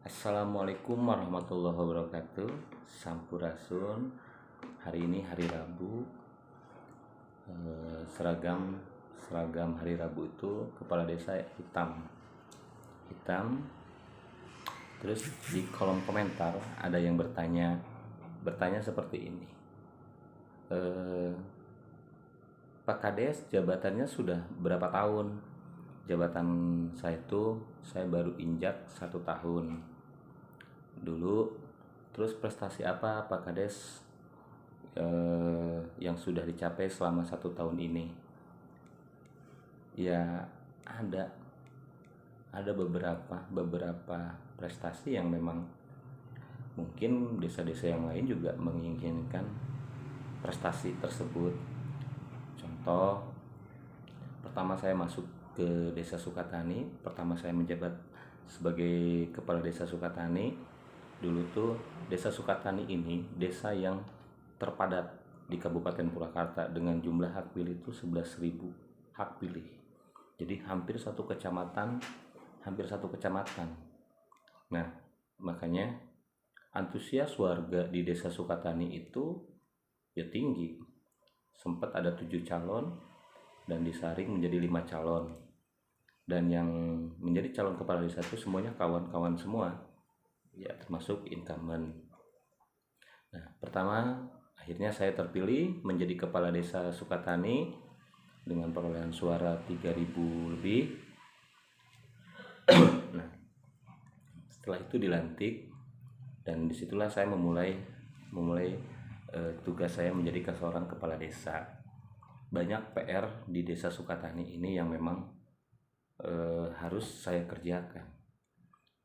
Assalamualaikum warahmatullahi wabarakatuh. Sampurasun. Hari ini hari Rabu. Seragam hari Rabu itu kepala desa hitam. Terus di kolom komentar ada yang bertanya seperti ini. Pak Kades, jabatannya sudah berapa tahun? Jabatan saya baru injak 1 tahun dulu. Terus prestasi apa Pak Kades yang sudah dicapai selama 1 tahun ini? Ya, ada beberapa prestasi yang memang mungkin desa-desa yang lain juga menginginkan prestasi tersebut. Contoh, pertama saya masuk ke Desa Sukatani, pertama saya menjabat sebagai kepala Desa Sukatani. Dulu tuh Desa Sukatani ini desa yang terpadat di Kabupaten Purwakarta dengan jumlah hak pilih itu 11.000 hak pilih. Jadi hampir satu kecamatan. Nah, makanya antusias warga di Desa Sukatani itu ya tinggi. Sempat ada 7 calon dan disaring menjadi 5 calon. Dan yang menjadi calon kepala desa itu semuanya kawan-kawan semua, ya termasuk incumbent. Nah, pertama akhirnya saya terpilih menjadi kepala desa Sukatani dengan perolehan suara 3.000 lebih. Nah, setelah itu dilantik dan disitulah saya memulai tugas saya menjadi seorang kepala desa. Banyak PR di Desa Sukatani ini yang memang harus saya kerjakan,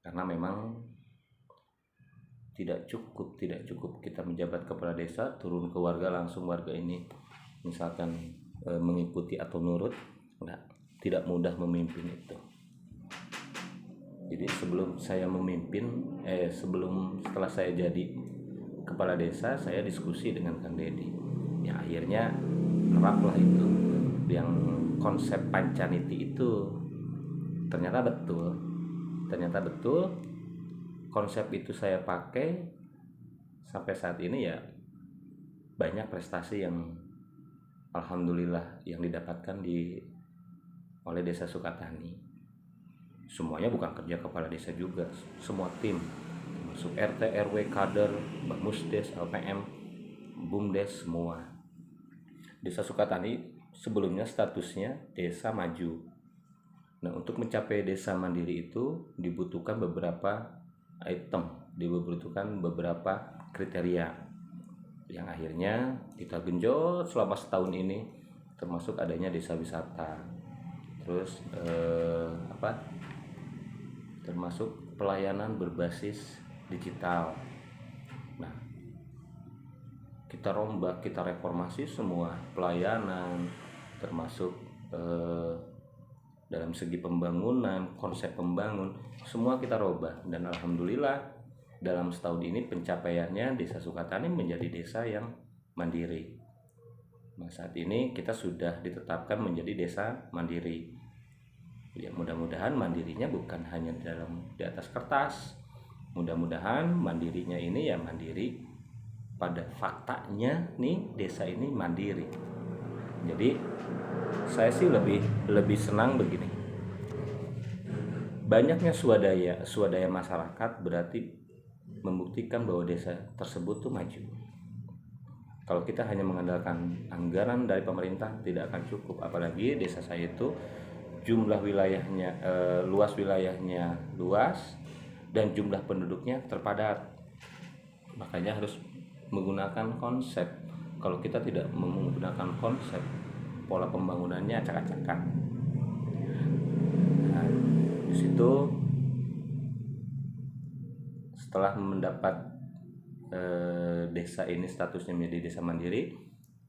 karena memang tidak cukup kita menjabat kepala desa turun ke warga langsung, warga ini misalkan mengikuti atau nurut, tidak mudah memimpin itu. Jadi setelah saya jadi kepala desa, saya diskusi dengan Kang Dedi. Ya akhirnya neraplah itu yang konsep Pancaniti itu. Ternyata betul konsep itu saya pakai sampai saat ini. Ya banyak prestasi yang alhamdulillah yang didapatkan oleh Desa Sukatani. Semuanya bukan kerja kepala desa juga, semua tim masuk RT, RW, kader, Bamusdes, LPM, Bumdes, semua. Desa Sukatani sebelumnya statusnya desa maju. Nah, untuk mencapai desa mandiri itu dibutuhkan beberapa item, dibutuhkan beberapa kriteria yang akhirnya kita genjot selama setahun ini, termasuk adanya desa wisata, terus termasuk pelayanan berbasis digital. Nah, kita rombak, kita reformasi semua pelayanan, termasuk dalam segi pembangunan, konsep pembangun, semua kita robah. Dan alhamdulillah dalam setahun ini pencapaiannya Desa Sukatani menjadi desa yang mandiri. Nah, saat ini kita sudah ditetapkan menjadi desa mandiri. Ya, mudah-mudahan mandirinya bukan hanya di atas kertas. Mudah-mudahan mandirinya ini ya mandiri pada faktanya nih, desa ini mandiri. Jadi saya sih lebih senang begini. Banyaknya swadaya masyarakat berarti membuktikan bahwa desa tersebut tuh maju. Kalau kita hanya mengandalkan anggaran dari pemerintah tidak akan cukup, apalagi desa saya itu jumlah wilayahnya luas dan jumlah penduduknya terpadat. Makanya harus menggunakan konsep. Kalau kita tidak menggunakan konsep, pola pembangunannya acak-acakan. Nah, di situ setelah mendapat desa ini statusnya menjadi desa mandiri,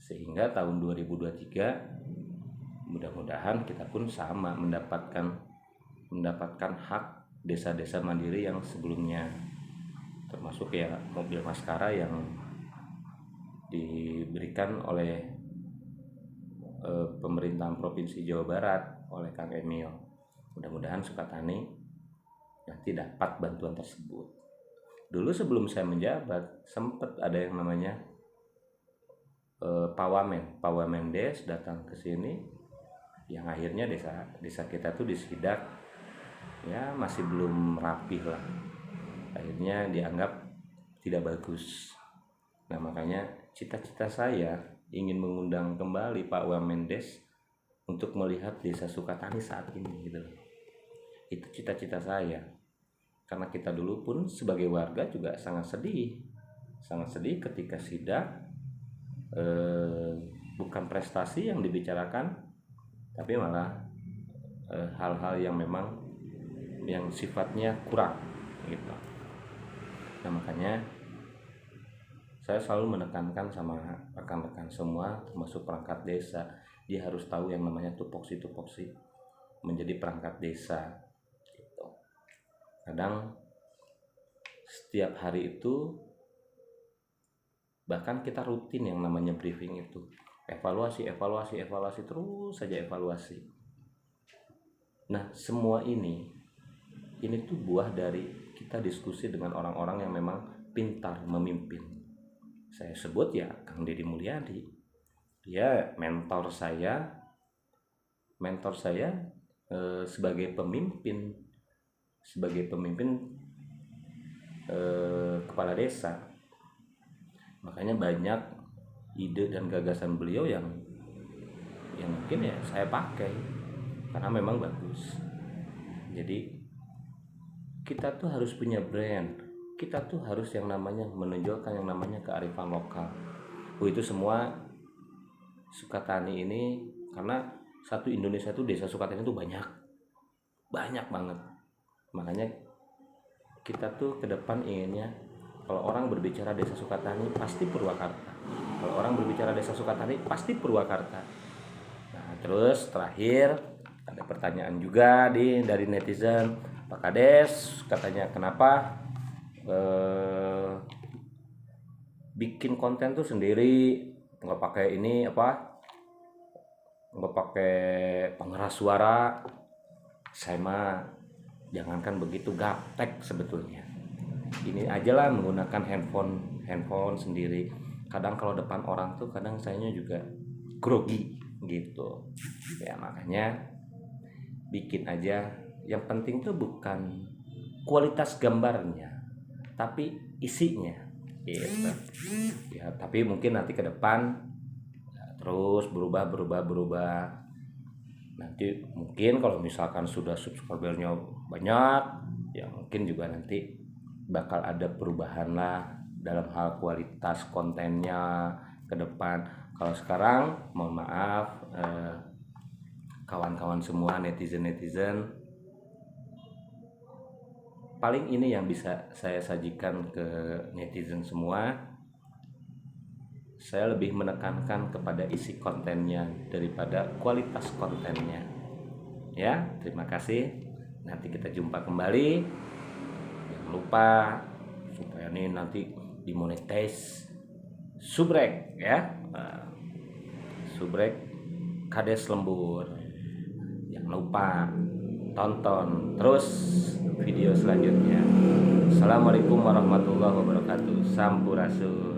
sehingga tahun 2023 mudah-mudahan kita pun sama mendapatkan hak desa-desa mandiri yang sebelumnya, termasuk ya mobil Maskara yang diberikan oleh pemerintahan Provinsi Jawa Barat oleh Kang Emil. Mudah-mudahan Sukatani nanti dapat bantuan tersebut. Dulu sebelum saya menjabat sempat ada yang namanya Pak Wamendes datang ke sini, yang akhirnya desa kita tuh disidak, ya masih belum rapih lah, akhirnya dianggap tidak bagus. Nah makanya cita-cita saya ingin mengundang kembali Pak Wamendes untuk melihat desa Sukatani saat ini gitu. Itu cita-cita saya, karena kita dulu pun sebagai warga juga sangat sedih ketika sidak bukan prestasi yang dibicarakan, tapi malah hal-hal yang memang yang sifatnya kurang gitu. Nah makanya saya selalu menekankan sama rekan-rekan semua, termasuk perangkat desa, dia harus tahu yang namanya tupoksi menjadi perangkat desa gitu. Kadang setiap hari itu bahkan kita rutin yang namanya briefing itu, evaluasi terus saja evaluasi. Nah semua ini tuh buah dari kita diskusi dengan orang-orang yang memang pintar memimpin. Saya sebut ya Kang Deddy Mulyadi, dia mentor saya sebagai pemimpin kepala desa. Makanya banyak ide dan gagasan beliau yang mungkin ya saya pakai karena memang bagus. Jadi kita tuh harus punya brand, kita tuh harus yang namanya menonjolkan yang namanya kearifan lokal. Itu semua Sukatani ini, karena satu Indonesia tuh desa Sukatani itu banyak banget. Makanya kita tuh ke depan inginnya, kalau orang berbicara desa Sukatani pasti Purwakarta. Kalau orang berbicara desa Sukatani pasti Purwakarta. Nah, terus terakhir ada pertanyaan juga dari netizen, Pak Kades katanya kenapa bikin konten tuh sendiri, nggak pakai nggak pakai pengeras suara. Saya mah jangankan begitu, gaptek sebetulnya. Ini aja lah menggunakan handphone sendiri. Kadang kalau depan orang tuh kadang sayanya juga grogi gitu ya. Makanya bikin aja, yang penting tuh bukan kualitas gambarnya tapi isinya gitu ya. Tapi mungkin nanti ke depan ya, terus berubah. Nanti mungkin kalau misalkan sudah subscribernya banyak ya, mungkin juga nanti bakal ada perubahan lah dalam hal kualitas kontennya ke depan. Kalau sekarang mohon maaf kawan-kawan semua, netizen, paling ini yang bisa saya sajikan ke netizen semua. Saya lebih menekankan kepada isi kontennya daripada kualitas kontennya ya. Terima kasih, nanti kita jumpa kembali. Jangan lupa supaya ini nanti dimonetize subrek ya, subrek Kades Lembur. Jangan lupa tonton terus video selanjutnya. Assalamualaikum warahmatullahi wabarakatuh. Sampurasun.